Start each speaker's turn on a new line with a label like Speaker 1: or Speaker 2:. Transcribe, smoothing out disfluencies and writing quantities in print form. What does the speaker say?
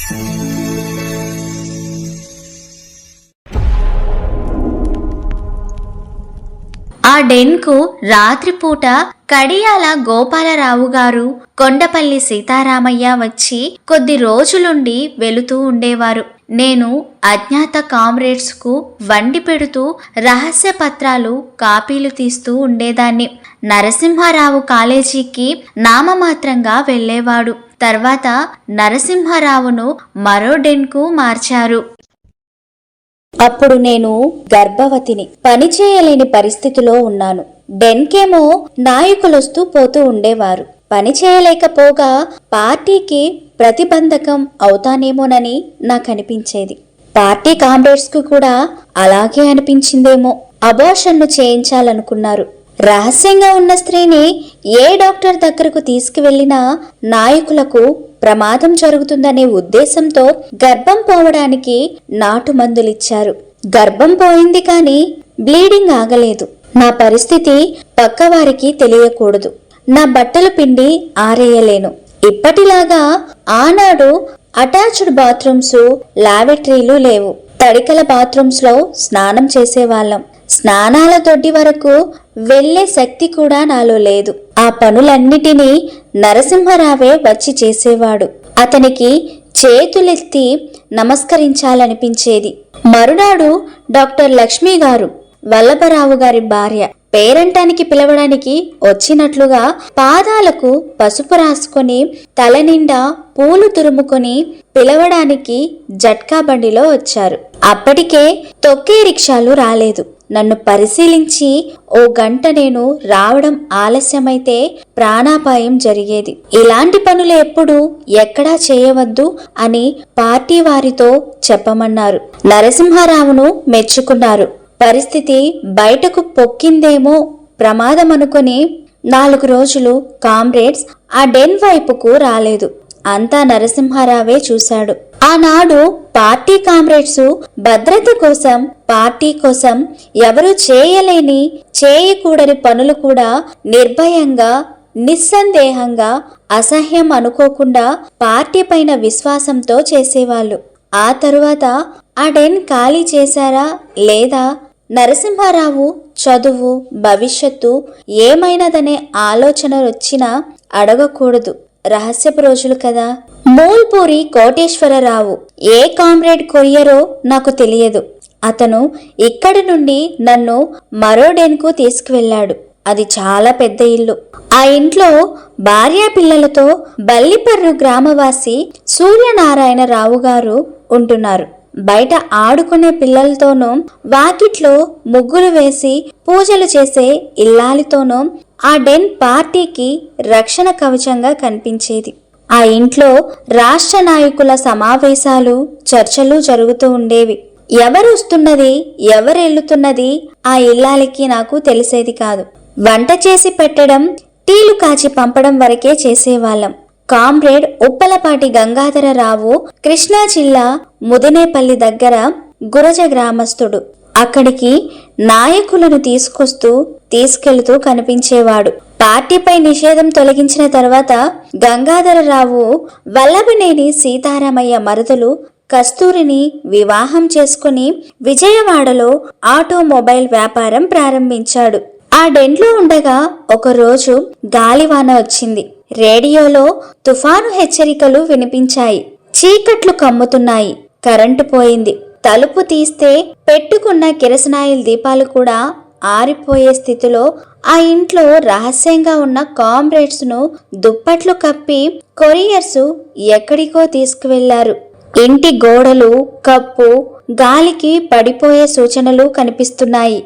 Speaker 1: ఆ డెన్కు రాత్రిపూట కడియాల గోపాలరావు గారు, కొండపల్లి సీతారామయ్య వచ్చి కొద్ది రోజులుండి వెళుతూ ఉండేవారు. నేను అజ్ఞాత కామ్రేడ్స్ కు వండి పెడుతూ రహస్య పత్రాలు కాపీలు తీస్తూ ఉండేదాన్ని. నరసింహారావు కాలేజీకి నామమాత్రంగా వెళ్లేవాడు. తర్వాత నరసింహారావును మరో డెన్కు మార్చారు.
Speaker 2: అప్పుడు నేను గర్భవతిని, పనిచేయలేని పరిస్థితిలో ఉన్నాను. డెన్కేమో నాయకులొస్తూ పోతూ ఉండేవారు. పని చేయలేకపోగా పార్టీకి ప్రతిబంధకం అవుతానేమోనని నాకనిపించేది. పార్టీ కామ్రేడ్స్ కు కూడా అలాగే అనిపించిందేమో. అబార్షన్ను చేయించాలనుకున్నారు. రహస్యంగా ఉన్న స్త్రీని ఏ డాక్టర్ దగ్గరకు తీసుకువెళ్లినా నాయకులకు ప్రమాదం జరుగుతుందనే ఉద్దేశంతో గర్భం పోవడానికి నాటు మందులిచ్చారు. గర్భం పోయింది కానీ బ్లీడింగ్ ఆగలేదు. నా పరిస్థితి పక్కవారికి తెలియకూడదు. నా బట్టలు పిండి ఆరేయలేను. ఇప్పటిలాగా ఆనాడు అటాచ్డ్ బాత్రూమ్స్, లాబెటరీలు లేవు. తడికల బాత్రూమ్స్ లో స్నానం చేసేవాళ్ళం. స్నానాల తొడ్డి వరకు వెళ్లే శక్తి కూడా నాలో లేదు. ఆ పనులన్నిటినీ నరసింహరావే వచ్చి చేసేవాడు. అతనికి చేతులెత్తి నమస్కరించాలనిపించేది. మరునాడు డాక్టర్ లక్ష్మీ గారు, వల్లభరావు గారి భార్య, పేరంటానికి పిలవడానికి వచ్చినట్లుగా పాదాలకు పసుపు రాసుకొని తల నిండా పూలు తురుముకొని పిలవడానికి జట్కా బండిలో వచ్చారు. అప్పటికే తొక్కే రిక్షాలు రాలేదు. నన్ను పరిశీలించి ఓ గంట నేను రావడం ఆలస్యమైతే ప్రాణాపాయం జరిగేది. ఇలాంటి పనులు ఎప్పుడు ఎక్కడా చేయవద్దు అని పార్టీ వారితో చెప్పమన్నారు. నరసింహారావును మెచ్చుకున్నారు. పరిస్థితి బయటకు పొక్కిందేమో ప్రమాదం అనుకుని 4 రోజులు కామ్రేడ్స్ ఆ డెన్ వైపుకు రాలేదు. అంతా నరసింహారావే చూశాడు. ఆనాడు పార్టీ కామ్రేడ్స్ భద్రత కోసం, పార్టీ కోసం ఎవరు చేయలేని, చేయకూడని పనులు కూడా నిర్భయంగా, నిస్సందేహంగా, అసహ్యం అనుకోకుండా పార్టీ పైన విశ్వాసంతో చేసేవాళ్ళు. ఆ తరువాత ఆ డెన్ ఖాళీ చేశారా లేదా, నరసింహారావు చదువు, భవిష్యత్తు ఏమైనదనే ఆలోచన వచ్చినా అడగకూడదు. రహస్యపు రోజులు కదా. మూల్పూరి కోటేశ్వరరావు ఏ కామ్రేడ్ కొరియరో నాకు తెలియదు. అతను ఇక్కడి నుండి నన్ను మరో డెన్కు తీసుకువెళ్లాడు. అది చాలా పెద్ద ఇల్లు. ఆ ఇంట్లో భార్యా పిల్లలతో బల్లిపర్రు గ్రామవాసి సూర్యనారాయణరావు గారు ఉంటున్నారు. బయట ఆడుకునే పిల్లలతోనూ, వాకిట్లో ముగ్గులు వేసి పూజలు చేసే ఇల్లాలితోనూ ఆ డెన్ పార్టీకి రక్షణ కవచంగా కనిపించేది. ఆ ఇంట్లో రాష్ట్ర నాయకుల సమావేశాలు, చర్చలు జరుగుతూ ఉండేవి. ఎవరు వస్తున్నది, ఎవరెళ్తున్నది ఆ ఇల్లాలికి నాకు తెలిసేది కాదు. వంట చేసి పెట్టడం, టీలు కాచి పంపడం వరకే చేసేవాళ్ళం. కామ్రేడ్ ఉప్పలపాటి గంగాధరరావు కృష్ణా జిల్లా ముదినేపల్లి దగ్గర గురజ గ్రామస్తుడు. అక్కడికి నాయకులను తీసుకెళ్తూ కనిపించేవాడు. పార్టీపై నిషేధం తొలగించిన తర్వాత గంగాధరరావు వల్లభనేని సీతారామయ్య మరుదులు కస్తూరిని వివాహం చేసుకుని విజయవాడలో ఆటోమొబైల్ వ్యాపారం ప్రారంభించాడు. ఆ డెన్లో ఉండగా ఒకరోజు గాలివాన వచ్చింది. రేడియోలో తుఫాను హెచ్చరికలు వినిపించాయి. చీకట్లు కమ్ముతున్నాయి. కరెంటు పోయింది. తలుపు తీస్తే పెట్టుకున్న కిరసనాయిల్ దీపాలు కూడా ఆరిపోయే స్థితిలో ఆ ఇంట్లో రహస్యంగా ఉన్న కామ్రేడ్స్ ను దుప్పట్లు కప్పి కొరియర్స్ ఎక్కడికో తీసుకువెళ్లారు. ఇంటి గోడలు, కప్పు గాలికి పడిపోయే సూచనలు కనిపిస్తున్నాయి.